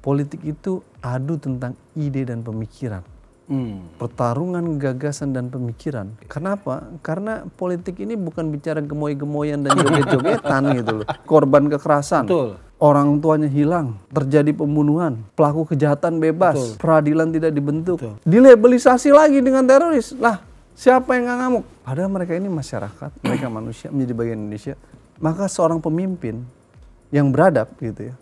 politik itu adu tentang ide dan pemikiran. Pertarungan gagasan dan pemikiran. Kenapa? Karena politik ini bukan bicara gemoy-gemoyan dan joget-jogetan gitu loh. Korban kekerasan. Betul. Orang tuanya hilang, terjadi pembunuhan, pelaku kejahatan bebas, Betul. peradilan tidak dibentuk, Betul. dilabelisasi lagi dengan teroris. Lah, siapa yang nggak ngamuk? Padahal mereka ini masyarakat, mereka manusia, menjadi bagian Indonesia. Maka seorang pemimpin yang beradab gitu ya,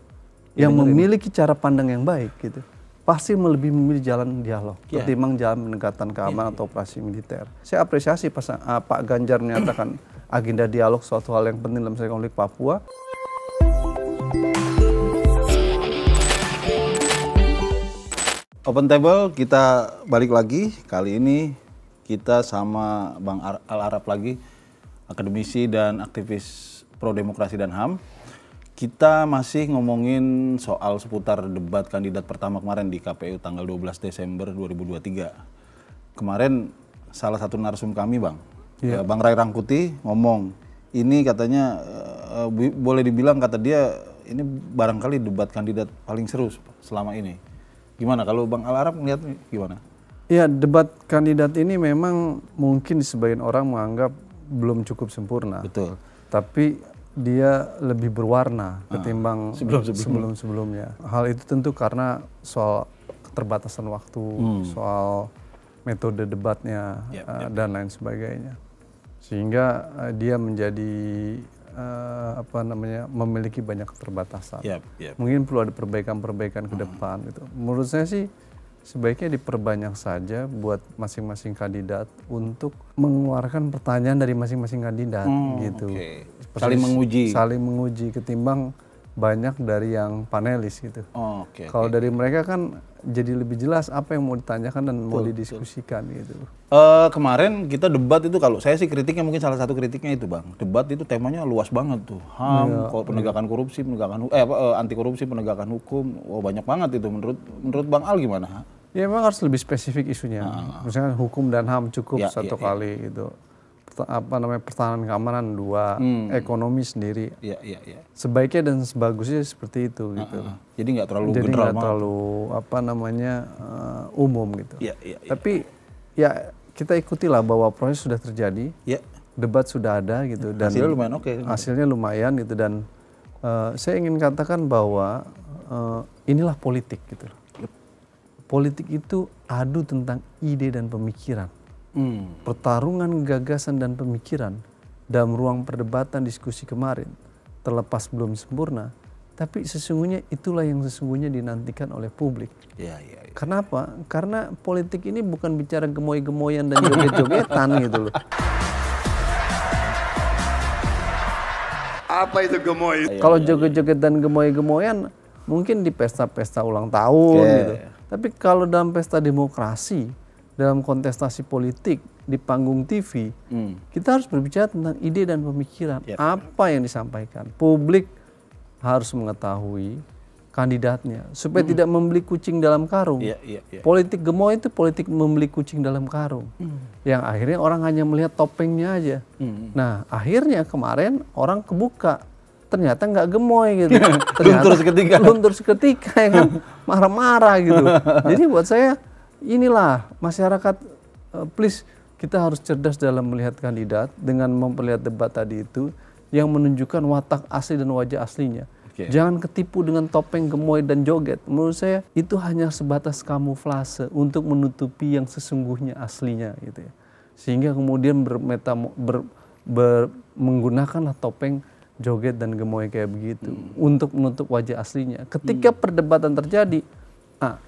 yang memiliki cara pandang yang baik gitu, pasti lebih memilih jalan dialog ketimbang jalan pendekatan keamanan atau operasi militer. Saya apresiasi Pak Ganjar menyatakan agenda dialog suatu hal yang penting dalam konflik Papua. Open Table, kita balik lagi. Kali ini kita sama Bang Al-Arab lagi, akademisi dan aktivis pro demokrasi dan HAM. Kita masih ngomongin soal seputar debat kandidat pertama kemarin di KPU tanggal 12 Desember 2023. Kemarin salah satu narsum kami Bang, Bang Ray Rangkuti ngomong, ini katanya boleh dibilang kata dia ini barangkali debat kandidat paling seru selama ini. Gimana kalau Bang Al-Arab melihat gimana? Ya, debat kandidat ini memang mungkin sebagian orang menganggap belum cukup sempurna. Betul. Tapi dia lebih berwarna ketimbang sebelum-sebelumnya. Hal itu tentu karena soal keterbatasan waktu, soal metode debatnya dan lain sebagainya. Sehingga dia menjadi memiliki banyak keterbatasan. Mungkin perlu ada perbaikan-perbaikan ke depan gitu. Menurut saya sih sebaiknya diperbanyak saja buat masing-masing kandidat untuk mengeluarkan pertanyaan dari masing-masing kandidat gitu. Saling menguji ketimbang banyak dari yang panelis gitu. Kalau dari mereka kan jadi lebih jelas apa yang mau ditanyakan dan mau didiskusikan gitu. Kemarin kita debat itu, kalau saya sih kritiknya mungkin salah satu kritiknya itu Bang, debat itu temanya luas banget tuh, HAM, penegakan korupsi, anti korupsi, penegakan hukum, banyak banget itu. Menurut Bang Al gimana? Ya memang harus lebih spesifik isunya. Misalnya hukum dan HAM cukup satu kali gitu. Pertahanan keamanan 2, ekonomi sendiri. Sebaiknya dan sebagusnya seperti itu gitu. Jadi nggak terlalu general. Jadi nggak terlalu umum gitu. Tapi ya kita ikutilah bahwa proses sudah terjadi, debat sudah ada gitu, dan hasilnya lumayan hasilnya lumayan gitu, dan saya ingin katakan bahwa inilah politik gitu. Politik itu adu tentang ide dan pemikiran. Pertarungan gagasan dan pemikiran dalam ruang perdebatan diskusi kemarin terlepas belum sempurna, tapi sesungguhnya itulah yang sesungguhnya dinantikan oleh publik. Kenapa? Karena politik ini bukan bicara gemoy-gemoyan dan joget-jogetan gitu loh. Apa itu gemoy? Kalau joget-joget dan gemoy-gemoyan mungkin di pesta-pesta ulang tahun gitu. Tapi kalau dalam pesta demokrasi, dalam kontestasi politik, di panggung TV, kita harus berbicara tentang ide dan pemikiran. Apa yang disampaikan? Publik harus mengetahui kandidatnya supaya tidak membeli kucing dalam karung. Politik gemoy itu politik membeli kucing dalam karung. Yang akhirnya orang hanya melihat topengnya aja. Nah, akhirnya kemarin orang kebuka. Ternyata nggak gemoy gitu. Luntur seketika ya kan, marah-marah gitu. Jadi buat saya inilah masyarakat, please kita harus cerdas dalam melihat kandidat dengan memperlihat debat tadi itu yang menunjukkan watak asli dan wajah aslinya. Jangan ketipu dengan topeng gemoy dan joget. Menurut saya itu hanya sebatas kamuflase untuk menutupi yang sesungguhnya aslinya gitu ya. Sehingga kemudian menggunakanlah topeng joget dan gemoy kayak begitu untuk menutup wajah aslinya. Ketika perdebatan terjadi,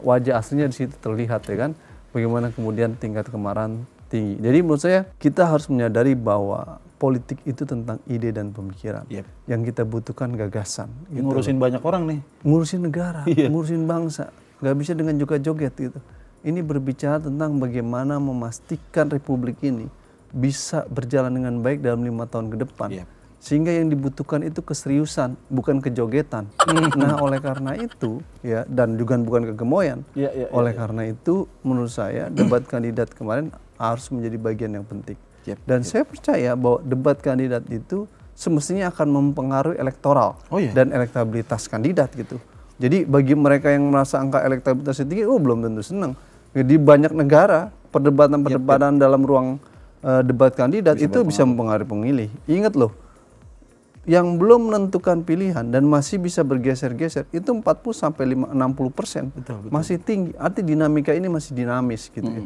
wajah aslinya di situ terlihat ya kan. Bagaimana kemudian tingkat kemarahan tinggi. Jadi menurut saya kita harus menyadari bahwa politik itu tentang ide dan pemikiran. Yang kita butuhkan gagasan. Gitu. Ngurusin banyak orang nih. Ngurusin negara, ngurusin bangsa. Gak bisa dengan joget-joget gitu. Ini berbicara tentang bagaimana memastikan republik ini bisa berjalan dengan baik dalam 5 tahun ke depan. Sehingga yang dibutuhkan itu keseriusan, bukan kejogetan. Nah, oleh karena itu, ya, dan juga bukan kegemoyan. Oleh karena itu, menurut saya debat kandidat kemarin harus menjadi bagian yang penting. Dan saya percaya bahwa debat kandidat itu semestinya akan mempengaruhi elektoral dan elektabilitas kandidat gitu. Jadi bagi mereka yang merasa angka elektabilitasnya tinggi, belum tentu senang. Di banyak negara perdebatan dalam ruang debat kandidat itu bisa mempengaruhi pemilih. Ingat loh, yang belum menentukan pilihan dan masih bisa bergeser-geser itu 40-60%. Masih tinggi. Arti dinamika ini masih dinamis gitu ya.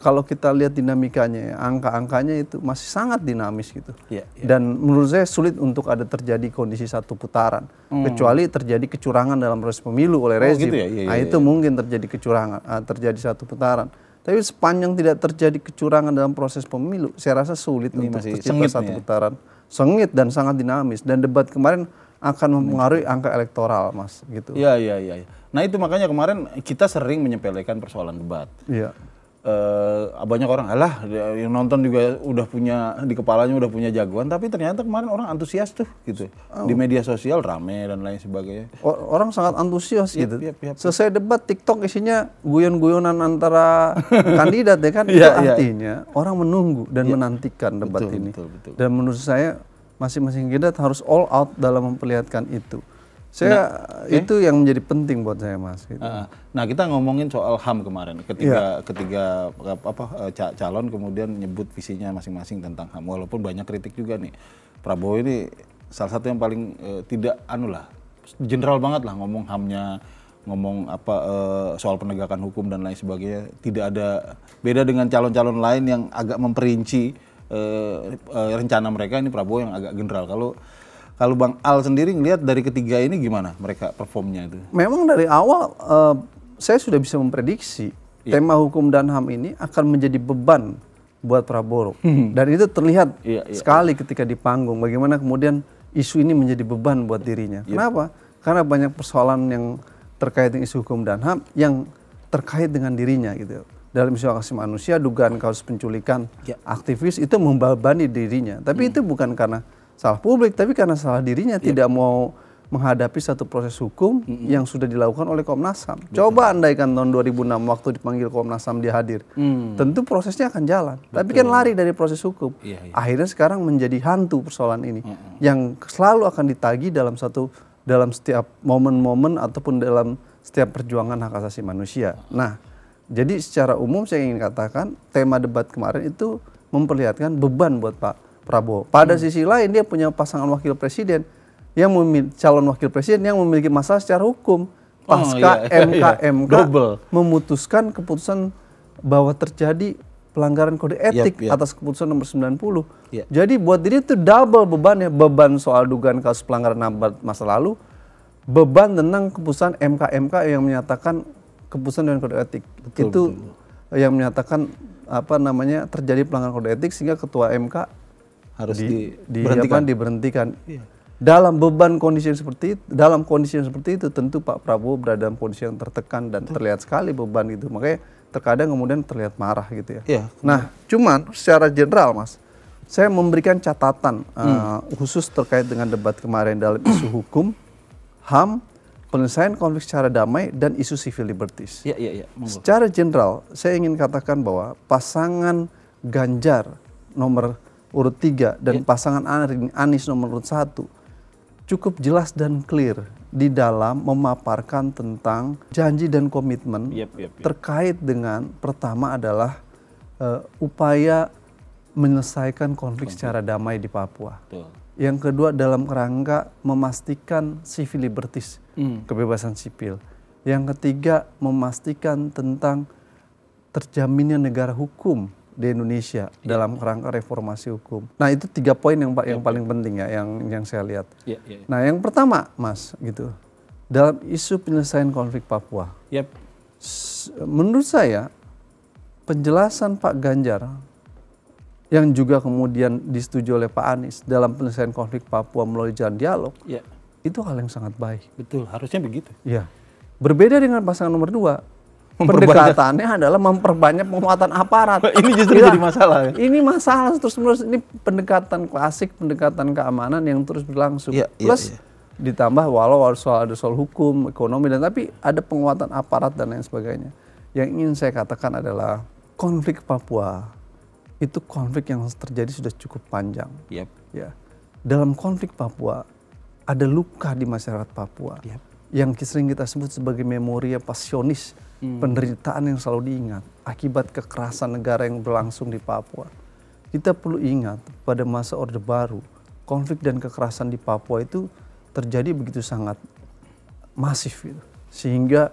Kalau kita lihat dinamikanya, ya, angka-angkanya itu masih sangat dinamis gitu. Dan menurut saya sulit untuk ada terjadi kondisi satu putaran, kecuali terjadi kecurangan dalam proses pemilu oleh rezim. Gitu ya? Itu mungkin terjadi kecurangan, terjadi satu putaran. Tapi sepanjang tidak terjadi kecurangan dalam proses pemilu, saya rasa sulit untuk tercipta satu putaran. Sengit dan sangat dinamis. Dan debat kemarin akan mempengaruhi angka elektoral, Mas. Gitu. Iya. Nah itu makanya kemarin kita sering menyepelekan persoalan debat. Iya. Banyak orang, yang nonton juga udah punya, di kepalanya udah punya jagoan, tapi ternyata kemarin orang antusias tuh gitu. Di media sosial rame dan lain sebagainya. Orang sangat antusias gitu. Selesai debat, TikTok isinya guyon-guyonan antara kandidat ya kan. Itu artinya orang menunggu dan menantikan debat ini. Betul. Dan menurut saya masing-masing kandidat harus all out dalam memperlihatkan itu. Itu yang menjadi penting buat saya, Mas. Gitu. Nah, kita ngomongin soal HAM kemarin. Ketiga calon kemudian nyebut visinya masing-masing tentang HAM. Walaupun banyak kritik juga nih. Prabowo ini salah satu yang paling tidak general banget lah ngomong HAM-nya, ngomong soal penegakan hukum dan lain sebagainya. Tidak ada beda dengan calon-calon lain yang agak memperinci rencana mereka. Ini Prabowo yang agak general. Kalau Bang Al sendiri ngelihat dari ketiga ini gimana mereka performnya itu? Memang dari awal saya sudah bisa memprediksi tema hukum dan HAM ini akan menjadi beban buat Prabowo. Dan itu terlihat sekali ketika di panggung bagaimana kemudian isu ini menjadi beban buat dirinya. Kenapa? Karena banyak persoalan yang terkait dengan isu hukum dan HAM yang terkait dengan dirinya gitu. Dalam isu hak asasi manusia, dugaan kasus penculikan aktivis itu membebani dirinya. Tapi itu bukan karena salah publik, tapi karena salah dirinya tidak mau menghadapi satu proses hukum yang sudah dilakukan oleh Komnas HAM. Coba andaikan tahun 2006 waktu dipanggil Komnas HAM dia hadir, tentu prosesnya akan jalan. Tapi kan lari dari proses hukum. Akhirnya sekarang menjadi hantu persoalan ini, yang selalu akan ditagih dalam setiap momen-momen ataupun dalam setiap perjuangan hak asasi manusia. Nah, jadi secara umum saya ingin katakan tema debat kemarin itu memperlihatkan beban buat Pak Prabowo. Pada sisi lain dia punya pasangan wakil presiden yang calon wakil presiden yang memiliki masalah secara hukum. Pasca MK memutuskan keputusan bahwa terjadi pelanggaran kode etik atas keputusan nomor 90. Jadi buat diri itu double beban ya, beban soal dugaan kasus pelanggaran HAM masa lalu, beban tentang keputusan MK yang menyatakan keputusan dengan kode etik. Yang menyatakan terjadi pelanggaran kode etik sehingga ketua MK harus diberhentikan. Dalam kondisi yang seperti itu tentu Pak Prabowo berada dalam kondisi yang tertekan dan terlihat sekali beban itu. Makanya terkadang kemudian terlihat marah gitu ya. Nah, cuman secara general, Mas, saya memberikan catatan khusus terkait dengan debat kemarin dalam isu hukum, HAM, penyelesaian konflik secara damai dan isu civil liberties. Secara general, saya ingin katakan bahwa pasangan Ganjar nomor urut 3 dan pasangan Anies nomor urut 1 cukup jelas dan clear di dalam memaparkan tentang janji dan komitmen terkait dengan pertama adalah upaya menyelesaikan konflik secara damai di Papua. Yang kedua dalam kerangka memastikan civil liberties, kebebasan sipil. Yang ketiga memastikan tentang terjaminnya negara hukum di Indonesia dalam kerangka reformasi hukum. Nah, itu 3 poin yang paling penting ya yang saya lihat. Nah, yang pertama, Mas, gitu. Dalam isu penyelesaian konflik Papua. Menurut saya penjelasan Pak Ganjar yang juga kemudian disetujui oleh Pak Anies dalam penyelesaian konflik Papua melalui jalan dialog. Itu hal yang sangat baik. Betul, harusnya begitu. Berbeda dengan pasangan nomor 2. Pendekatannya adalah memperbanyak penguatan aparat. Ini justru jadi masalah. Ini masalah terus-menerus. Ini pendekatan klasik, pendekatan keamanan yang terus berlangsung. Plus ditambah walau ada soal hukum, ekonomi, tapi ada penguatan aparat dan lain sebagainya. Yang ingin saya katakan adalah konflik Papua itu konflik yang terjadi sudah cukup panjang. Dalam konflik Papua ada luka di masyarakat Papua. yang sering kita sebut sebagai memoria pasionis, penderitaan yang selalu diingat akibat kekerasan negara yang berlangsung di Papua. Kita perlu ingat pada masa Orde Baru, konflik dan kekerasan di Papua itu terjadi begitu sangat masif gitu. Sehingga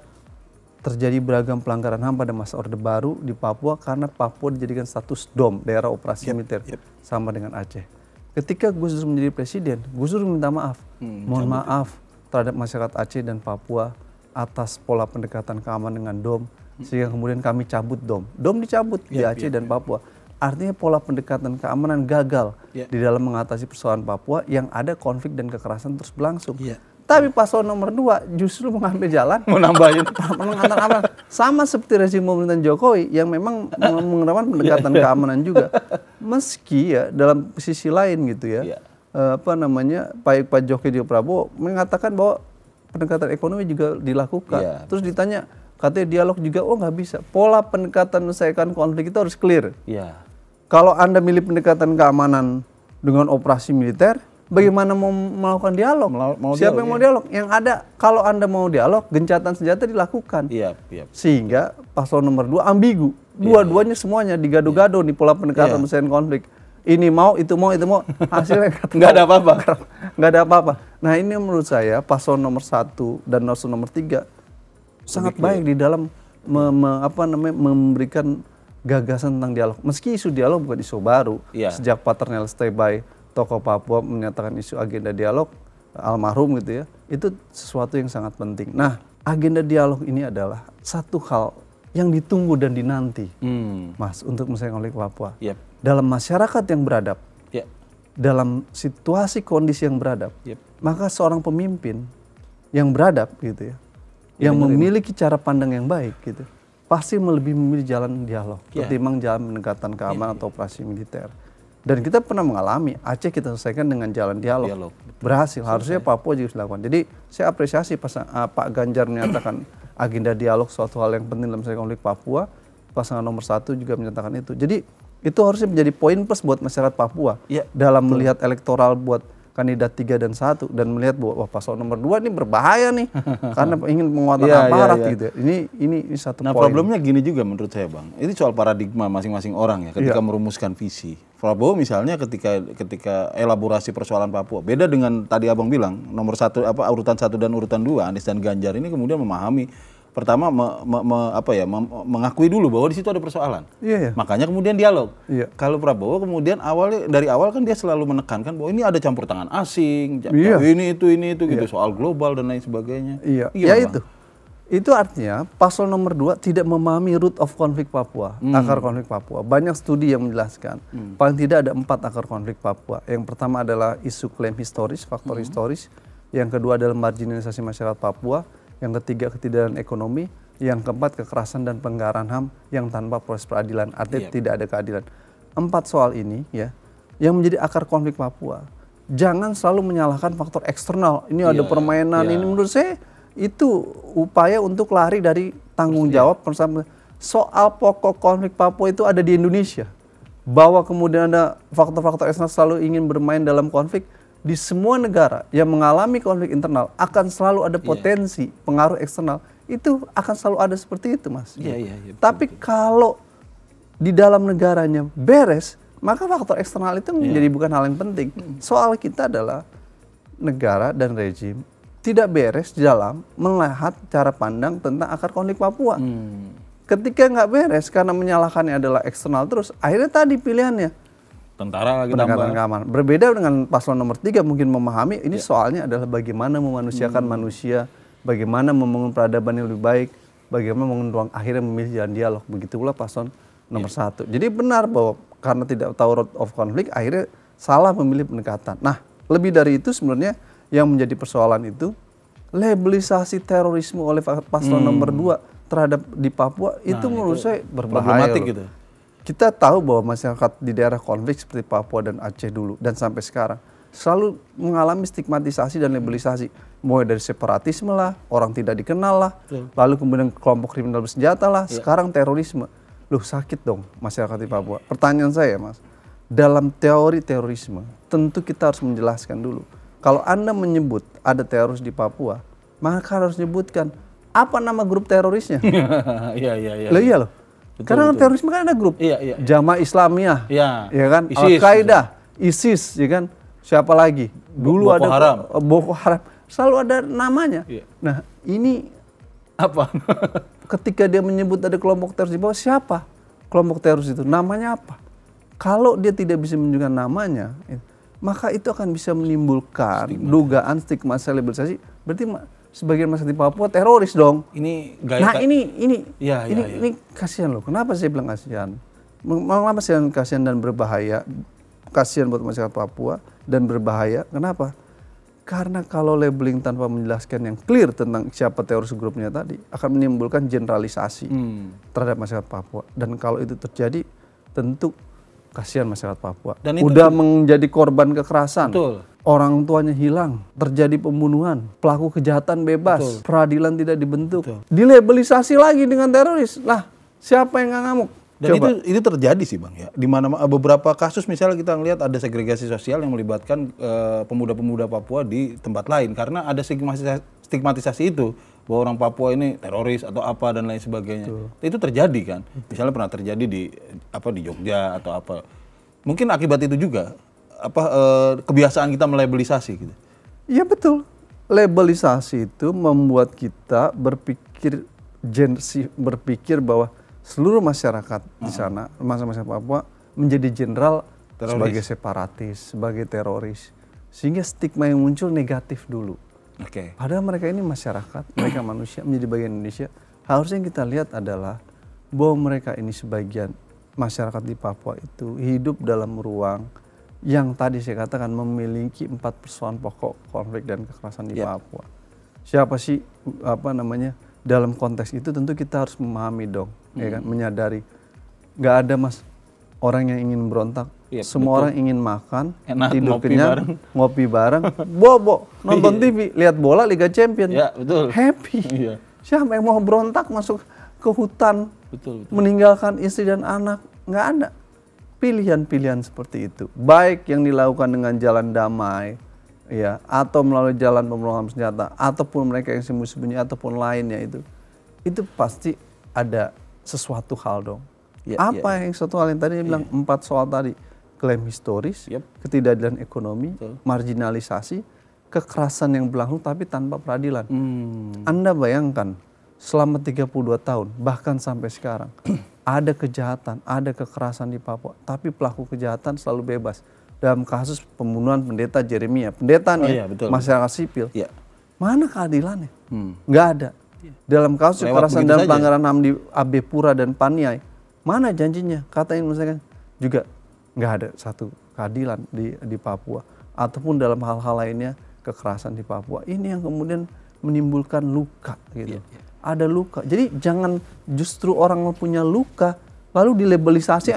terjadi beragam pelanggaran HAM pada masa Orde Baru di Papua karena Papua dijadikan status DOM, daerah operasi militer, sama dengan Aceh. Ketika Gus Dur menjadi presiden, Gus Dur minta maaf. Mohon maaf terhadap masyarakat Aceh dan Papua atas pola pendekatan keamanan dengan DOM, sehingga kemudian kami cabut DOM. DOM dicabut di Aceh dan Papua. Artinya pola pendekatan keamanan gagal di dalam mengatasi persoalan Papua yang ada konflik dan kekerasan terus berlangsung. Tapi paslon nomor 2 justru mengambil jalan menambahin sama seperti rezim pemerintahan Jokowi yang memang menerapkan pendekatan keamanan juga. Meski ya dalam sisi lain gitu ya. Pak Jokowi juga Prabowo mengatakan bahwa pendekatan ekonomi juga dilakukan. Terus ditanya, katanya dialog juga, oh nggak bisa. Pola pendekatan menyelesaikan konflik itu harus clear. Kalau Anda milih pendekatan keamanan dengan operasi militer, bagaimana mau melakukan dialog? Siapa yang mau dialog? Yang ada, kalau Anda mau dialog, gencatan senjata dilakukan. Sehingga paslon nomor 2 ambigu. Dua-duanya semuanya digado-gado di pola pendekatan menyelesaikan konflik. Ini mau, itu mau, hasilnya nggak ada apa-apa. Nggak ada apa-apa. Nah ini menurut saya paslon nomor 1 dan paslon nomor 3 sangat baik di dalam memberikan gagasan tentang dialog. Meski isu dialog bukan isu baru. Sejak Paternel Stay tokoh Papua menyatakan isu agenda dialog, almarhum gitu ya, itu sesuatu yang sangat penting. Nah agenda dialog ini adalah satu hal yang ditunggu dan dinanti, Mas, untuk menyelesaikan konflik Papua. Dalam masyarakat yang beradab, dalam situasi kondisi yang beradab, maka seorang pemimpin yang beradab gitu ya, yang memiliki cara pandang yang baik gitu, pasti lebih memilih jalan dialog ketimbang jalan pendekatan keamanan atau operasi militer. Dan kita pernah mengalami Aceh kita selesaikan dengan jalan dialog. Berhasil. Harusnya Papua juga dilakukan. Jadi saya apresiasi Pak Ganjar menyatakan agenda dialog suatu hal yang penting dalam menyelesaikan konflik Papua. Pasangan nomor 1 juga menyatakan itu. Jadi itu harusnya menjadi poin plus buat masyarakat Papua dalam melihat elektoral buat kandidat 3 dan 1 dan melihat bahwa paslon nomor 2 ini berbahaya nih karena ingin menguatkan aparat gitu. Ini satu poin. Nah problemnya gini juga menurut saya Bang. Ini soal paradigma masing-masing orang ya ketika merumuskan visi. Prabowo misalnya ketika elaborasi persoalan Papua beda dengan tadi Abang bilang nomor 1 urutan 1 dan urutan 2 Anies dan Ganjar ini kemudian memahami pertama mengakui dulu bahwa di situ ada persoalan. Makanya kemudian dialog. Kalau Prabowo kemudian dari awal kan dia selalu menekankan bahwa ini ada campur tangan asing, ini itu gitu soal global dan lain sebagainya. Itu artinya paslon nomor 2 tidak memahami root of konflik Papua, akar konflik Papua. Banyak studi yang menjelaskan paling tidak ada 4 akar konflik Papua. Yang pertama adalah isu klaim historis, faktor historis. Yang kedua adalah marginalisasi masyarakat Papua. Yang ketiga ketidakadilan ekonomi, yang keempat kekerasan dan pelanggaran HAM yang tanpa proses peradilan, artinya tidak ada keadilan. 4 soal ini ya yang menjadi akar konflik Papua. Jangan selalu menyalahkan faktor eksternal. Ini ada permainan, ini menurut saya itu upaya untuk lari dari tanggung jawab bersama. Soal pokok konflik Papua itu ada di Indonesia. Bahwa kemudian ada faktor-faktor eksternal selalu ingin bermain dalam konflik. Di semua negara yang mengalami konflik internal akan selalu ada potensi pengaruh eksternal. Itu akan selalu ada seperti itu, Mas. Tapi kalau di dalam negaranya beres, maka faktor eksternal itu menjadi bukan hal yang penting. Soal kita adalah negara dan rejim tidak beres dalam melihat cara pandang tentang akar konflik Papua. Ketika nggak beres karena menyalahkannya adalah eksternal terus, akhirnya tadi pilihannya tentara lagi keamanan. Berbeda dengan paslon nomor 3 mungkin memahami ini soalnya adalah bagaimana memanusiakan manusia, bagaimana membangun peradaban yang lebih baik, bagaimana membangun ruang akhirnya memilih jalan dialog. Begitu pula paslon nomor 1. Jadi benar bahwa karena tidak tahu root of conflict akhirnya salah memilih pendekatan. Nah, lebih dari itu sebenarnya yang menjadi persoalan itu labelisasi terorisme oleh paslon nomor 2 terhadap di Papua itu menurut saya berbahaya. Gitu. Kita tahu bahwa masyarakat di daerah konflik seperti Papua dan Aceh dulu dan sampai sekarang selalu mengalami stigmatisasi dan labelisasi. Mulai dari separatisme lah, orang tidak dikenal lah, lalu kemudian kelompok kriminal bersenjata lah, sekarang terorisme. Loh sakit dong masyarakat di Papua. Pertanyaan saya Mas, dalam teori terorisme tentu kita harus menjelaskan dulu. Kalau Anda menyebut ada teroris di Papua, maka harus nyebutkan apa nama grup terorisnya. Iya. Lah iya loh. Karena terorisme kan ada grup. Iya. Jamaah Islamiyah. Iya. Ya kan? ISIS, Al-Qaeda, ISIS, ya kan? Siapa lagi? Dulu Boko ada Haram. Boko Haram. Selalu ada namanya. Iya. Nah, ini Apa? ketika dia menyebut ada kelompok teroris di bawah, siapa kelompok teroris itu? Namanya apa? Kalau dia tidak bisa menunjukkan namanya, maka itu akan bisa menimbulkan dugaan stigmatisasi. Berarti sebagian masyarakat di Papua teroris dong. Ini Nah ini Iya. kasihan loh. Kenapa saya bilang kasihan? Mengapa kasihan dan berbahaya? Kasihan buat masyarakat Papua dan berbahaya. Kenapa? Karena kalau labeling tanpa menjelaskan yang clear tentang siapa teroris grupnya tadi akan menimbulkan generalisasi terhadap masyarakat Papua. Dan kalau itu terjadi, tentu kasihan masyarakat Papua. Dan itu udah menjadi korban kekerasan. Betul. Orang tuanya hilang, terjadi pembunuhan, pelaku kejahatan bebas, peradilan tidak dibentuk, dilabelisasi lagi dengan teroris. Lah, siapa yang nggak ngamuk? Dan itu terjadi sih Bang ya. Di mana beberapa kasus misalnya kita ngelihat ada segregasi sosial yang melibatkan pemuda-pemuda Papua di tempat lain karena ada stigmatisasi itu bahwa orang Papua ini teroris atau apa dan lain sebagainya. Itu terjadi kan. Misalnya pernah terjadi di Jogja atau apa. Mungkin akibat itu juga kebiasaan kita melabelisasi gitu. Iya betul. Labelisasi itu membuat kita berpikir bahwa seluruh masyarakat di sana, masyarakat Papua menjadi jenderal sebagai separatis, sebagai teroris. Sehingga stigma yang muncul negatif dulu. Padahal mereka ini masyarakat, mereka manusia, menjadi bagian Indonesia. Harusnya yang kita lihat adalah bahwa mereka ini sebagian masyarakat di Papua itu hidup dalam ruang yang tadi saya katakan memiliki 4 persoalan pokok konflik dan kekerasan di Papua. Siapa sih dalam konteks itu tentu kita harus memahami dong, ya kan, menyadari nggak ada orang yang ingin berontak, semua orang ingin makan, enak, tidur kenyang, ngopi bareng, bobo, nonton TV, lihat bola Liga Champions, happy. Siapa yang mau berontak masuk ke hutan, meninggalkan istri dan anak? Nggak ada. Pilihan-pilihan seperti itu, baik yang dilakukan dengan jalan damai, ya, atau melalui jalan pemrograman senjata, ataupun mereka yang sembunyi-sembunyi, ataupun lainnya itu pasti ada sesuatu hal dong. Yang satu hal yang tadi dia bilang 4 soal tadi, klaim historis, ketidakadilan ekonomi, marginalisasi, kekerasan yang berlangsung tapi tanpa peradilan. Anda bayangkan selama 32 tahun bahkan sampai sekarang ada kejahatan, ada kekerasan di Papua, tapi pelaku kejahatan selalu bebas. Dalam kasus pembunuhan pendeta Jeremia, pendeta masyarakat sipil, mana keadilannya? Nggak ada. Dalam kasus kekerasan dan pelanggaran HAM di AB Pura dan Paniai, mana janjinya? Katanya misalkan juga nggak ada satu keadilan di Papua. Ataupun dalam hal-hal lainnya kekerasan di Papua. Ini yang kemudian menimbulkan luka gitu. Ada luka. Jadi jangan justru orang punya luka lalu dilabelisasi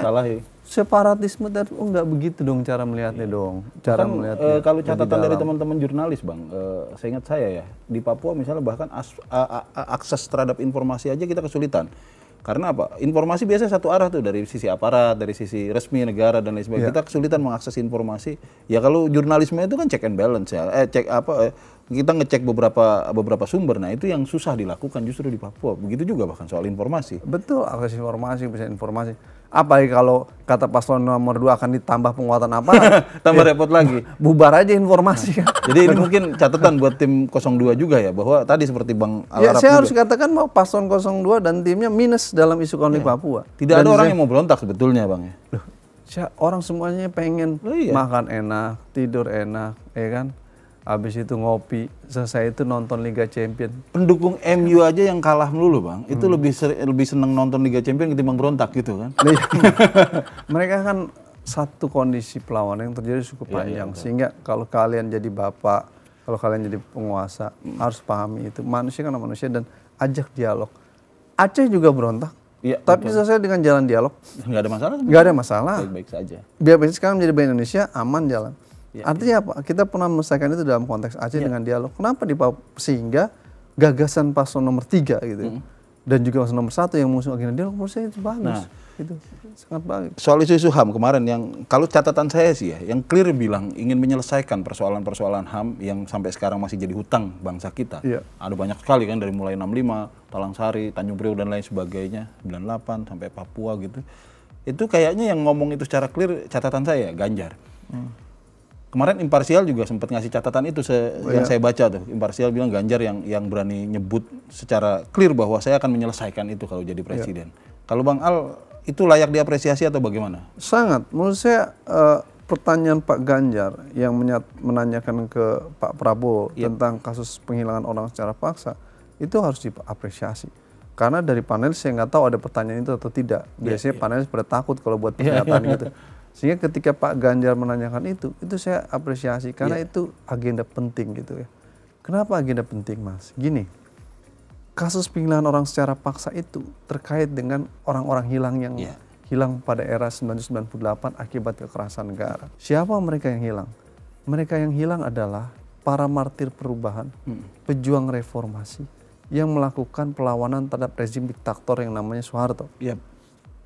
separatisme. Enggak begitu dong cara melihatnya dong. Cara melihatnya. Kalau catatan dari teman-teman jurnalis Bang, seingat saya ya, di Papua misalnya bahkan akses terhadap informasi aja kita kesulitan. Karena apa? Informasi biasanya satu arah tuh, dari sisi aparat, dari sisi resmi negara dan lain sebagainya. Kita kesulitan mengakses informasi. Ya kalau jurnalisme itu kan check and balance ya. Kita ngecek beberapa sumber. Nah, itu yang susah dilakukan justru di Papua. Begitu juga bahkan soal informasi. Betul, akses informasi, bisa informasi. Apalagi kalau kata paslon nomor 2 akan ditambah penguatan apa? Tambah repot lagi. Bubar aja informasi kan. Jadi ini mungkin catatan buat tim 02 juga ya, bahwa tadi seperti Bang Al-Arab saya harus katakan bahwa paslon 02 dan timnya minus dalam isu konflik Papua. Tidak ada orang yang mau berontak sebetulnya Bang ya. Orang semuanya pengen makan enak, tidur enak, ya kan? Habis itu ngopi, selesai itu nonton Liga Champions. Pendukung MU aja yang kalah melulu Bang, itu lebih seneng nonton Liga Champions ketimbang berontak gitu kan. Mereka kan satu kondisi perlawanan yang terjadi cukup panjang. Sehingga kalau kalian jadi bapak, kalau kalian jadi penguasa, harus pahami itu. Manusia kan manusia dan ajak dialog. Aceh juga berontak, tapi selesai dengan jalan dialog. Nggak ada masalah? Nggak ada masalah. Baik-baik saja. Biar sekarang menjadi bagian Indonesia, aman jalan. Artinya apa? Kita pernah menyelesaikan itu dalam konteks Aceh dengan dialog. Kenapa di Papua? Sehingga gagasan paslon nomor 3 gitu dan juga nomor 1 yang mengusung agenda dialog, menurut saya itu bagus. Itu sangat bagus. Soal isu-isu HAM kemarin yang kalau catatan saya sih ya, yang clear bilang ingin menyelesaikan persoalan-persoalan HAM yang sampai sekarang masih jadi hutang bangsa kita. Ada banyak sekali kan, dari mulai 65, Talang Sari, Tanjung Priok dan lain sebagainya, 98 sampai Papua gitu. Itu kayaknya yang ngomong itu secara clear catatan saya Ganjar. Kemarin Imparsial juga sempat ngasih catatan itu yang saya baca tuh. Imparsial bilang Ganjar yang berani nyebut secara clear bahwa saya akan menyelesaikan itu kalau jadi presiden. Kalau Bang Al, itu layak diapresiasi atau bagaimana? Sangat. Menurut saya pertanyaan Pak Ganjar yang menanyakan ke Pak Prabowo tentang kasus penghilangan orang secara paksa, itu harus diapresiasi. Karena dari panel saya nggak tahu ada pertanyaan itu atau tidak. Biasanya panelis pada takut kalau buat pernyataan gitu. Sehingga ketika Pak Ganjar menanyakan itu saya apresiasi karena itu agenda penting gitu ya. Kenapa agenda penting, Mas? Gini, kasus penghilangan orang secara paksa itu terkait dengan orang-orang hilang yang hilang pada era 1998 akibat kekerasan negara. Siapa mereka yang hilang? Mereka yang hilang adalah para martir perubahan, pejuang reformasi yang melakukan perlawanan terhadap rezim diktator yang namanya Soeharto.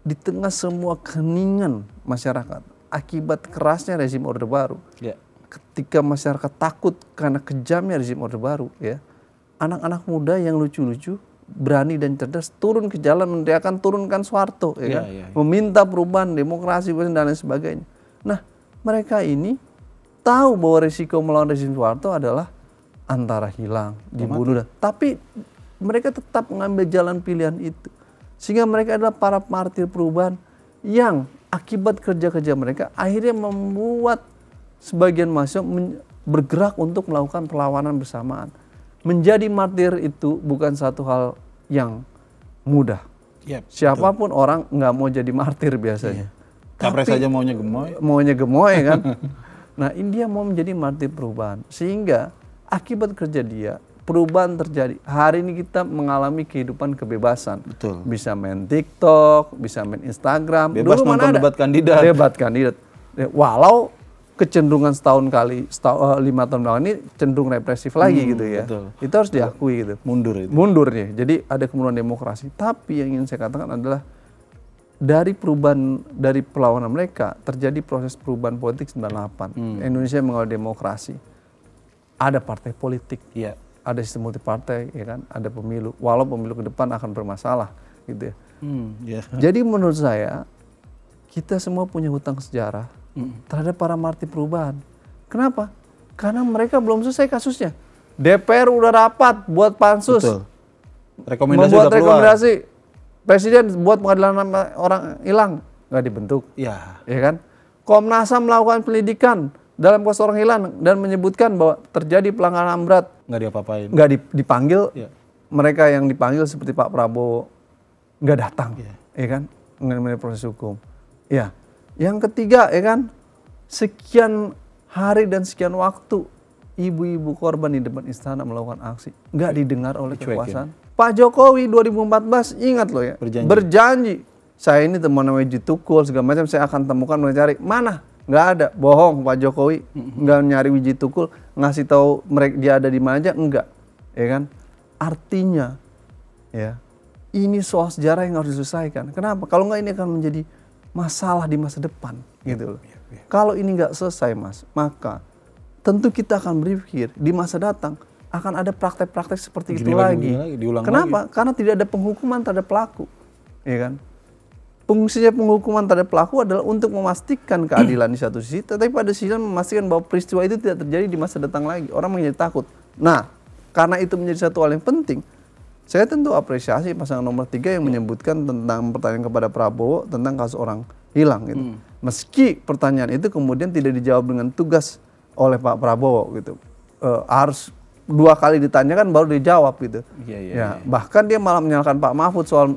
Di tengah semua keheningan masyarakat akibat kerasnya rezim Orde Baru, ketika masyarakat takut karena kejamnya rezim Orde Baru, anak-anak muda yang lucu-lucu, berani dan cerdas turun ke jalan meneriakan turunkan Soeharto, meminta perubahan, demokrasi dan lain sebagainya. Nah, mereka ini tahu bahwa risiko melawan rezim Soeharto adalah antara hilang, dibunuh, tapi mereka tetap mengambil jalan pilihan itu. Sehingga mereka adalah para martir perubahan yang akibat kerja-kerja mereka akhirnya membuat sebagian mahasiswa bergerak untuk melakukan perlawanan bersamaan. Menjadi martir itu bukan satu hal yang mudah. Siapapun orang nggak mau jadi martir biasanya. Capres saja maunya gemoy. Maunya gemoy kan. Nah, ini dia mau menjadi martir perubahan. Sehingga akibat kerja dia, perubahan terjadi. Hari ini kita mengalami kehidupan kebebasan. Bisa main TikTok, bisa main Instagram. Bebas dulu nonton debat kandidat. Debat kandidat. Walau kecenderungan setahun kali, 5 tahun belakang ini cenderung represif lagi gitu ya. Itu harus diakui gitu. Mundur nih. Jadi ada kemunduran demokrasi. Tapi yang ingin saya katakan adalah dari perubahan, dari perlawanan mereka terjadi proses perubahan politik 98. Indonesia mengalami demokrasi. Ada partai politik. Ada sistem multi partai, ya kan? Ada pemilu. Walau pemilu ke depan akan bermasalah, gitu ya. Jadi menurut saya kita semua punya hutang sejarah terhadap para martir perubahan. Kenapa? Karena mereka belum selesai kasusnya. DPR udah rapat buat pansus, membuat rekomendasi. Presiden buat pengadilan orang hilang, nggak dibentuk, ya kan? Komnas HAM melakukan penyelidikan dalam kasus orang hilang dan menyebutkan bahwa terjadi pelanggaran berat, nggak diapa-apain, nggak dipanggil. Mereka yang dipanggil seperti Pak Prabowo nggak datang, ya kan? Mengenai proses hukum. Yang ketiga, ya kan? Sekian hari dan sekian waktu ibu-ibu korban di depan istana melakukan aksi, nggak didengar oleh kekuasaan. Pak Jokowi 2014 ingat loh ya, berjanji saya ini teman namanya Wiji Tukul segala macam, saya akan temukan mencari mana. Nggak ada, bohong Pak Jokowi, nggak nyari Wiji Tukul, ngasih tahu mereka dia ada di mana aja, enggak, ya kan? Artinya, ya ini soal sejarah yang harus diselesaikan. Kenapa? Kalau nggak ini akan menjadi masalah di masa depan, gitu loh. Kalau ini nggak selesai, Mas, maka tentu kita akan berpikir di masa datang akan ada praktek-praktek seperti itu lagi. Kenapa? Karena tidak ada penghukuman terhadap pelaku, ya kan? Fungsinya penghukuman terhadap pelaku adalah untuk memastikan keadilan di satu sisi, tetapi pada sisi lain memastikan bahwa peristiwa itu tidak terjadi di masa datang lagi. Orang menjadi takut. Nah, karena itu menjadi satu hal yang penting, saya tentu apresiasi pasangan nomor 3 yang menyebutkan tentang pertanyaan kepada Prabowo tentang kasus orang hilang gitu. Meski pertanyaan itu kemudian tidak dijawab dengan tugas oleh Pak Prabowo gitu. Harus 2 kali ditanyakan baru dijawab gitu. Bahkan dia malah menyalahkan Pak Mahfud soal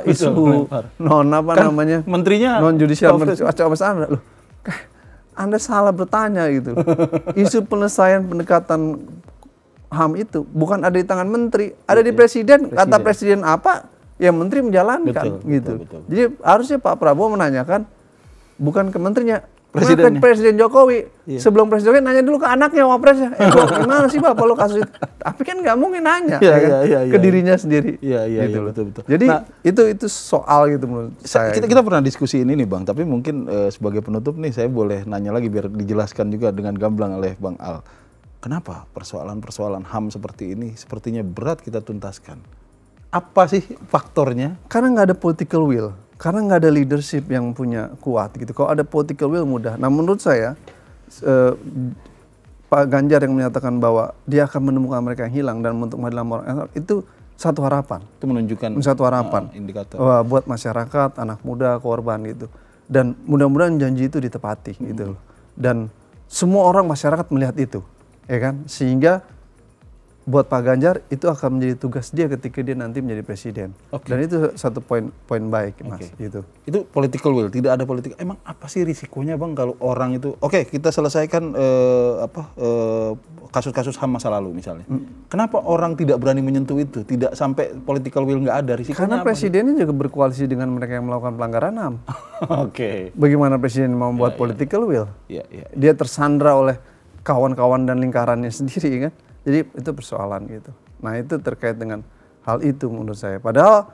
isu namanya menterinya non judicial Anda loh. Anda salah bertanya gitu. Isu penyelesaian pendekatan HAM itu bukan ada di tangan menteri, ada di presiden. Kata presiden apa, ya menteri menjalankan gitu. Jadi harusnya Pak Prabowo menanyakan bukan ke menterinya, Presiden Jokowi. Sebelum Presiden Jokowi nanya dulu ke anaknya wapresnya. Gimana sih Bapak lo kasus itu? Tapi kan nggak mungkin nanya ke dirinya sendiri. Iya, betul. Jadi itu soal gitu menurut saya. Kita pernah diskusi ini nih Bang, tapi mungkin sebagai penutup nih saya boleh nanya lagi biar dijelaskan juga dengan gamblang oleh Bang Al. Kenapa persoalan-persoalan HAM seperti ini sepertinya berat kita tuntaskan? Apa sih faktornya? Karena nggak ada political will. Karena nggak ada leadership yang punya kuat gitu. Kalau ada political will mudah. Nah menurut saya Pak Ganjar yang menyatakan bahwa dia akan menemukan mereka yang hilang dan untuk menghadang orang itu satu harapan. Itu menunjukkan satu harapan indikator buat masyarakat, anak muda, korban gitu. Dan mudah-mudahan janji itu ditepati gitu loh. Dan semua orang masyarakat melihat itu, ya kan? Sehingga buat Pak Ganjar itu akan menjadi tugas dia ketika dia nanti menjadi presiden. Dan itu satu poin baik Mas gitu. Itu political will, tidak ada politik. Emang apa sih risikonya Bang kalau orang itu kita selesaikan kasus-kasus HAM masa lalu misalnya. Kenapa orang tidak berani menyentuh itu? Tidak sampai political will nggak ada, risikonya karena apa? Presidennya juga berkoalisi dengan mereka yang melakukan pelanggaran HAM. Bagaimana presiden mau membuat political will? Dia tersandra oleh kawan-kawan dan lingkarannya sendiri kan. Jadi itu persoalan gitu. Nah itu terkait dengan hal itu menurut saya. Padahal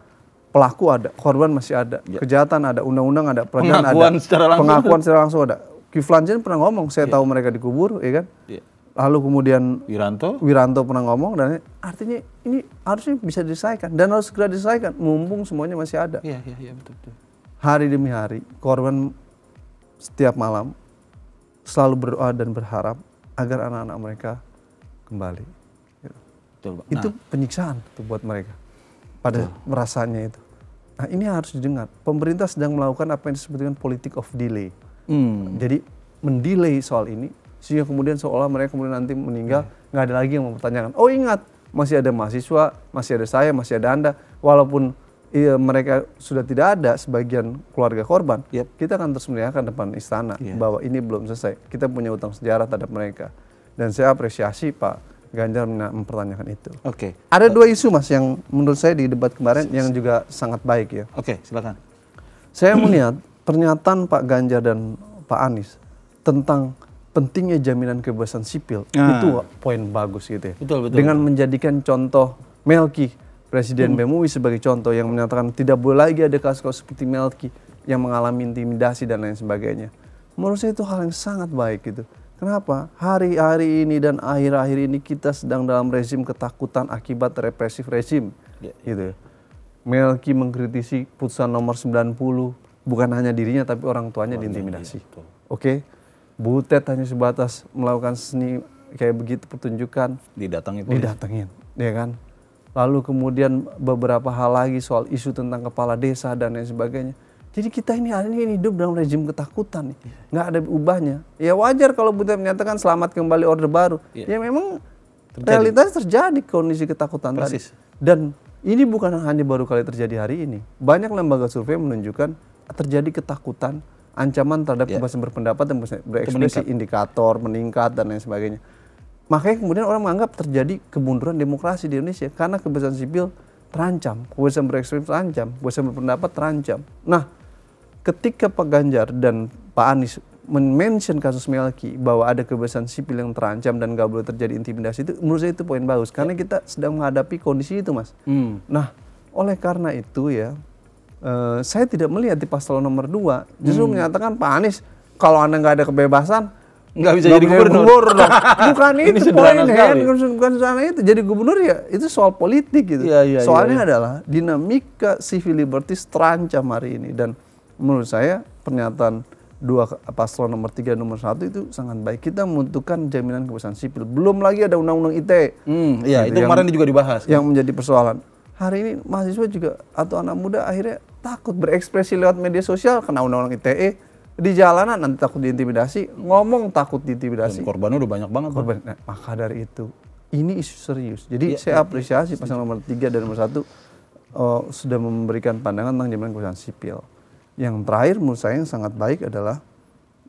pelaku ada, korban masih ada, kejahatan ada, undang-undang ada, peradilan ada, pengakuan secara langsung ada. Kiflan Zain pernah ngomong, saya tahu mereka dikubur, ya kan? Lalu kemudian Wiranto pernah ngomong, dan artinya ini harusnya bisa diselesaikan dan harus segera diselesaikan, mumpung semuanya masih ada. Betul. Hari demi hari, korban setiap malam selalu berdoa dan berharap agar anak-anak mereka kembali. Betul, itu penyiksaan tuh buat mereka pada merasanya itu. Nah ini harus didengar. Pemerintah sedang melakukan apa yang disebut dengan politik of delay. Jadi mendelay soal ini sehingga kemudian seolah mereka kemudian nanti meninggal nggak ada lagi yang mempertanyakan. Oh ingat, masih ada mahasiswa, masih ada saya, masih ada Anda. Walaupun mereka sudah tidak ada sebagian keluarga korban, kita akan terus menanyakan depan istana bahwa ini belum selesai. Kita punya utang sejarah terhadap mereka. Dan saya apresiasi Pak Ganjar mempertanyakan itu. Ada dua isu Mas yang menurut saya di debat kemarin yang juga sangat baik ya. Silakan. Saya melihat pernyataan Pak Ganjar dan Pak Anies tentang pentingnya jaminan kebebasan sipil itu poin bagus gitu ya. Betul. Dengan menjadikan contoh Melki, Presiden BEM UI sebagai contoh yang menyatakan tidak boleh lagi ada kasus-kasus seperti Melki yang mengalami intimidasi dan lain sebagainya. Menurut saya itu hal yang sangat baik gitu. Kenapa? Hari-hari ini dan akhir-akhir ini kita sedang dalam rezim ketakutan akibat represif rezim. Gitu. Melki mengkritisi putusan nomor 90, bukan hanya dirinya tapi orang tuanya diintimidasi. Butet hanya sebatas melakukan seni kayak begitu pertunjukan. Didatengin, ya kan? Lalu kemudian beberapa hal lagi soal isu tentang kepala desa dan lain sebagainya. Jadi kita ini hari ini hidup dalam rezim ketakutan, nggak ada ubahnya. Ya wajar kalau Butet menyatakan selamat kembali Orde Baru. Ya memang realitas terjadi kondisi ketakutan tadi. Dan ini bukan hanya baru kali terjadi hari ini. Banyak lembaga survei menunjukkan terjadi ketakutan, ancaman terhadap kebebasan berpendapat dan berekspresi, indikator meningkat dan lain sebagainya. Makanya kemudian orang menganggap terjadi kemunduran demokrasi di Indonesia karena kebebasan sipil terancam, kebebasan berekspresi terancam, kebebasan berpendapat terancam. Nah, ketika Pak Ganjar dan Pak Anies men-mention kasus Melki bahwa ada kebebasan sipil yang terancam dan gak boleh terjadi intimidasi, itu menurut saya itu poin bagus karena kita sedang menghadapi kondisi itu Mas. Nah oleh karena itu ya saya tidak melihat di pasal nomor 2 justru menyatakan Pak Anies kalau Anda nggak ada kebebasan nggak bisa jadi gubernur dong. Bukan itu poinnya, bukan soal itu. Jadi gubernur ya itu soal politik gitu. Soalnya adalah dinamika civil liberties terancam hari ini dan menurut saya pernyataan paslon nomor 3 dan nomor 1 itu sangat baik. Kita membutuhkan jaminan kebebasan sipil. Belum lagi ada undang-undang ITE. Itu kemarin juga dibahas. Yang menjadi persoalan. Hari ini mahasiswa juga atau anak muda akhirnya takut berekspresi lewat media sosial kena undang-undang ITE. Di jalanan nanti takut diintimidasi, ngomong takut diintimidasi. Dan korban udah banyak banget. Nah, maka dari itu, ini isu serius. Jadi saya apresiasi pasal nomor 3 dan nomor 1 sudah memberikan pandangan tentang jaminan kebebasan sipil. Yang terakhir menurut saya yang sangat baik adalah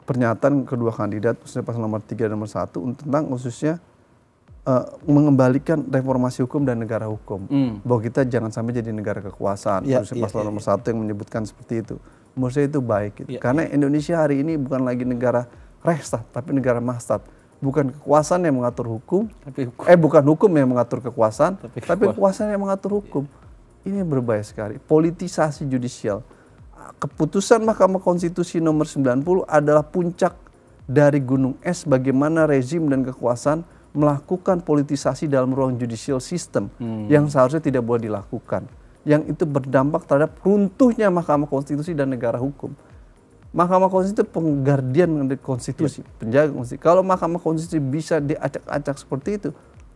pernyataan kedua kandidat pasal nomor 3 dan nomor 1 tentang khususnya mengembalikan reformasi hukum dan negara hukum. Bahwa kita jangan sampai jadi negara kekuasaan. Pasal nomor 1 yang menyebutkan seperti itu. menurut saya itu baik gitu. Karena Indonesia hari ini bukan lagi negara Rechtsstaat tapi negara Machtsstaat. Bukan kekuasaan yang mengatur hukum, bukan hukum yang mengatur kekuasaan, tapi kekuasaan yang mengatur hukum. Ini berbahaya sekali. Politisasi judicial. Keputusan Mahkamah Konstitusi nomor 90 adalah puncak dari gunung es bagaimana rezim dan kekuasaan melakukan politisasi dalam ruang judicial system yang seharusnya tidak boleh dilakukan. Yang itu berdampak terhadap runtuhnya Mahkamah Konstitusi dan negara hukum. Mahkamah Konstitusi penggardian konstitusi, penjaga konstitusi. Kalau Mahkamah Konstitusi bisa diacak-acak seperti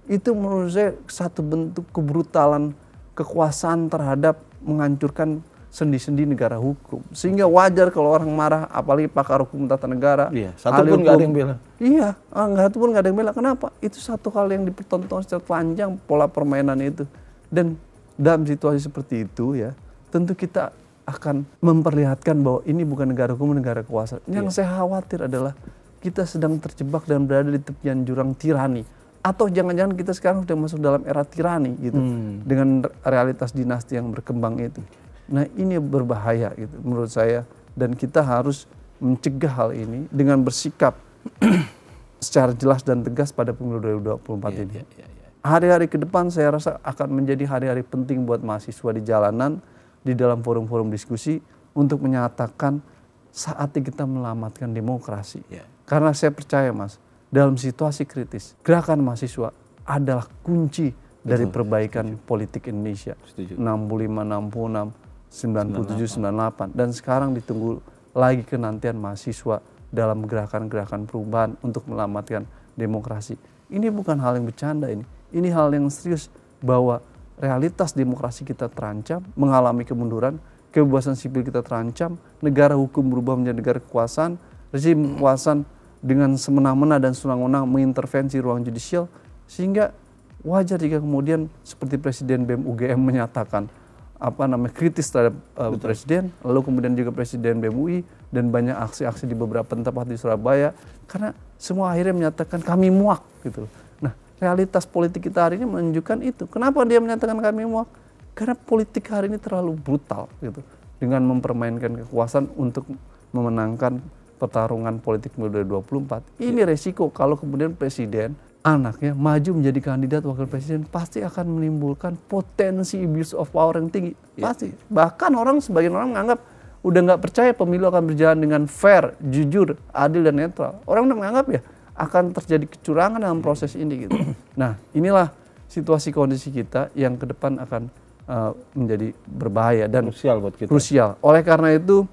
itu menurut saya satu bentuk kebrutalan kekuasaan terhadap menghancurkan sendi-sendi negara hukum. Sehingga wajar kalau orang marah, apalagi pakar hukum tata negara. Satu pun nggak ada yang bela. Iya, satu pun nggak ada yang bela. Kenapa? Itu satu hal yang dipertontonkan secara telanjang pola permainan itu. Dan dalam situasi seperti itu ya, tentu kita akan memperlihatkan bahwa ini bukan negara hukum, negara kekuasaan. Yang saya khawatir adalah kita sedang terjebak dan berada di tepian jurang tirani. Atau jangan-jangan kita sekarang sudah masuk dalam era tirani gitu. Dengan realitas dinasti yang berkembang itu. Nah ini berbahaya gitu menurut saya. Dan kita harus mencegah hal ini dengan bersikap secara jelas dan tegas pada pemilu 2024 ini. Hari-hari ke depan saya rasa akan menjadi hari-hari penting buat mahasiswa di jalanan, di dalam forum-forum diskusi untuk menyatakan saatnya kita menyelamatkan demokrasi. Karena saya percaya Mas, dalam situasi kritis, gerakan mahasiswa adalah kunci dari perbaikan politik Indonesia. 65, 66, 97, 98. Dan sekarang ditunggu lagi kenantian mahasiswa dalam gerakan-gerakan perubahan untuk menyelamatkan demokrasi. Ini bukan hal yang bercanda ini. Ini hal yang serius bahwa realitas demokrasi kita terancam, mengalami kemunduran, kebebasan sipil kita terancam, negara hukum berubah menjadi negara kekuasaan, rezim kekuasaan dengan semena-mena dan senang-senang mengintervensi ruang judicial, sehingga wajar jika kemudian seperti Presiden BEM UGM menyatakan kritis terhadap Presiden, lalu kemudian juga Presiden BEM UI dan banyak aksi-aksi di beberapa tempat di Surabaya, karena semua akhirnya menyatakan kami muak gitu. Nah, realitas politik kita hari ini menunjukkan itu. Kenapa dia menyatakan kami muak? Karena politik hari ini terlalu brutal gitu, dengan mempermainkan kekuasaan untuk memenangkan pertarungan politik 2024. Ini resiko kalau kemudian presiden anaknya maju menjadi kandidat wakil presiden, pasti akan menimbulkan potensi abuse of power yang tinggi. Pasti. Bahkan sebagian orang menganggap udah nggak percaya pemilu akan berjalan dengan fair, jujur, adil dan netral. Orang udah menganggap ya akan terjadi kecurangan dalam proses ini gitu. Nah, inilah situasi kondisi kita yang ke depan akan menjadi berbahaya dan krusial buat kita. Krusial. Oleh karena itu,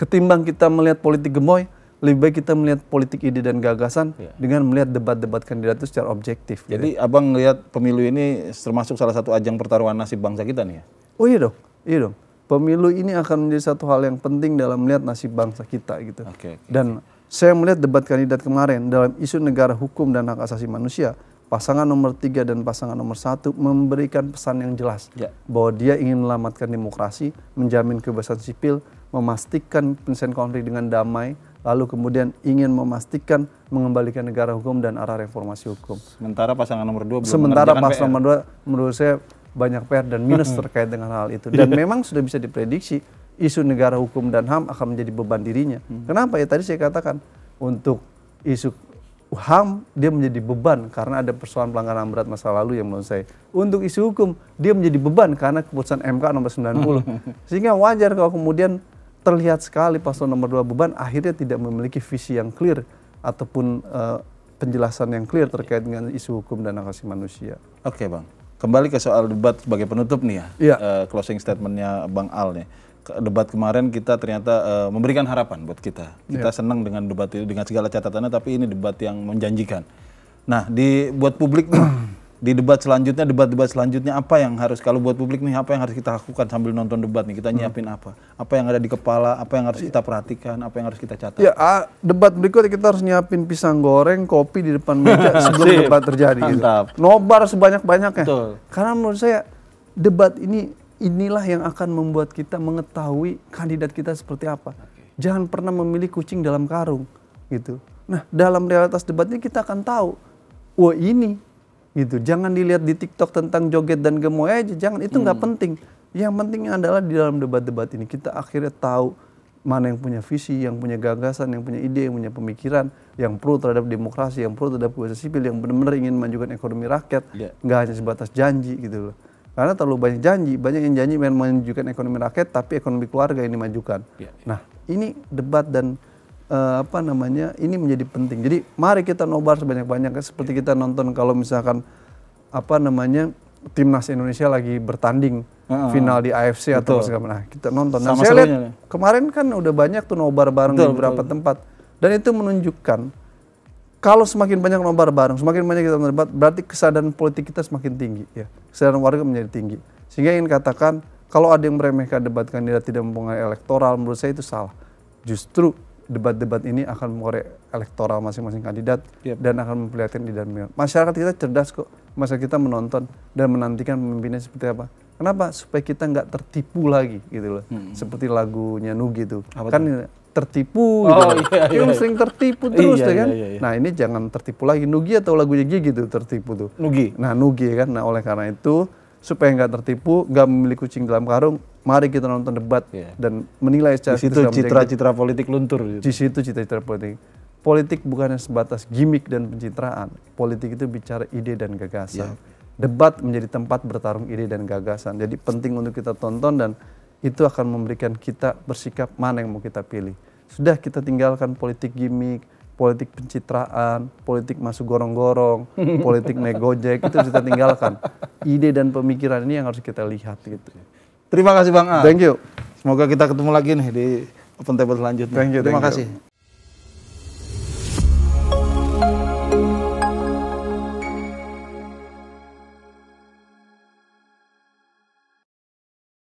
ketimbang kita melihat politik gemoy, lebih baik kita melihat politik ide dan gagasan dengan melihat debat-debat kandidat itu secara objektif. Jadi Abang melihat pemilu ini termasuk salah satu ajang pertaruhan nasib bangsa kita nih ya? Oh iya dong. Pemilu ini akan menjadi satu hal yang penting dalam melihat nasib bangsa kita gitu. Dan saya melihat debat kandidat kemarin dalam isu negara hukum dan hak asasi manusia, pasangan nomor 3 dan pasangan nomor 1 memberikan pesan yang jelas bahwa dia ingin menyelamatkan demokrasi, menjamin kebebasan sipil, memastikan penyelesaian konflik dengan damai, lalu kemudian ingin memastikan mengembalikan negara hukum dan arah reformasi hukum. Sementara pasangan nomor 2 belum Sementara pasangan nomor 2 menurut saya banyak PR dan minus terkait dengan hal itu. Dan memang sudah bisa diprediksi isu negara hukum dan HAM akan menjadi beban dirinya. Kenapa ya? Tadi saya katakan untuk isu HAM dia menjadi beban karena ada persoalan pelanggaran berat masa lalu yang menurut saya. Untuk isu hukum dia menjadi beban karena keputusan MK nomor 90. Sehingga wajar kalau kemudian terlihat sekali paslon nomor 2 beban akhirnya tidak memiliki visi yang clear ataupun penjelasan yang clear terkait dengan isu hukum dan hak asasi manusia. Oke Bang, kembali ke soal debat sebagai penutup nih ya. Closing statementnya Bang Al nih. Debat kemarin kita ternyata memberikan harapan buat kita. Kita senang dengan debat itu dengan segala catatannya, tapi ini debat yang menjanjikan. Nah, buat publik nih, di debat selanjutnya apa yang harus, kalau buat publik nih apa yang harus kita lakukan sambil nonton debat nih, kita nyiapin apa yang ada di kepala, apa yang harus kita perhatikan, apa yang harus kita catat. Ya, debat berikutnya kita harus nyiapin pisang goreng, kopi di depan meja sebelum debat terjadi. Mantap. Gitu. Nobar sebanyak-banyaknya. Betul. Karena menurut saya debat inilah yang akan membuat kita mengetahui kandidat kita seperti apa. Jangan pernah memilih kucing dalam karung gitu. Nah, dalam realitas debat ini kita akan tahu, wah ini gitu. Jangan dilihat di TikTok tentang joget dan gemoy aja, jangan, itu nggak penting. Yang penting adalah di dalam debat-debat ini kita akhirnya tahu mana yang punya visi, yang punya gagasan, yang punya ide, yang punya pemikiran, yang pro terhadap demokrasi, yang pro terhadap kebebasan sipil, yang benar-benar ingin memajukan ekonomi rakyat, nggak hanya sebatas janji gitu loh. Karena terlalu banyak janji, banyak yang janji ingin memajukan ekonomi rakyat, tapi ekonomi keluarga yang dimajukan. Nah, ini debat dan ini menjadi penting. Jadi mari kita nobar sebanyak-banyaknya, seperti kita nonton kalau misalkan timnas Indonesia lagi bertanding final di AFC atau segala. Nah, kita nonton. Nah, saya lihat kemarin kan udah banyak tuh nobar bareng di beberapa tempat, dan itu menunjukkan kalau semakin banyak nobar bareng, semakin banyak kita berdebat, berarti kesadaran politik kita semakin tinggi, ya. Kesadaran warga menjadi tinggi. Sehingga ingin katakan kalau ada yang meremehkan debat kandidat tidak mempengaruhi elektoral, menurut saya itu salah. Justru debat-debat ini akan mengorek elektoral masing-masing kandidat dan akan memperlihatkan di dalam masyarakat kita cerdas kok. Masyarakat kita menonton dan menantikan pemimpinnya seperti apa. Kenapa? Supaya kita nggak tertipu lagi gitu loh. Seperti lagunya Nugi itu. Kan tertipu gitu. Iya. Sering tertipu terus kan. Iya. Nah, ini jangan tertipu lagi. Nugi atau lagunya Gigi gitu tertipu tuh. Nugi. Nah, Nugi kan. Nah, oleh karena itu supaya nggak tertipu, nggak memilih kucing dalam karung, mari kita nonton debat dan menilai secara di situ citra-citra politik luntur gitu. Di situ citra-citra politik. Politik bukannya sebatas gimmick dan pencitraan. Politik itu bicara ide dan gagasan. Debat menjadi tempat bertarung ide dan gagasan. Jadi penting untuk kita tonton dan itu akan memberikan kita bersikap mana yang mau kita pilih. Sudah kita tinggalkan politik gimmick, politik pencitraan, politik masuk gorong-gorong, politik naik gojek, itu kita tinggalkan. Ide dan pemikiran ini yang harus kita lihat gitu. Terima kasih Bang A. Thank you. Semoga kita ketemu lagi nih di Open Table selanjutnya. Terima kasih.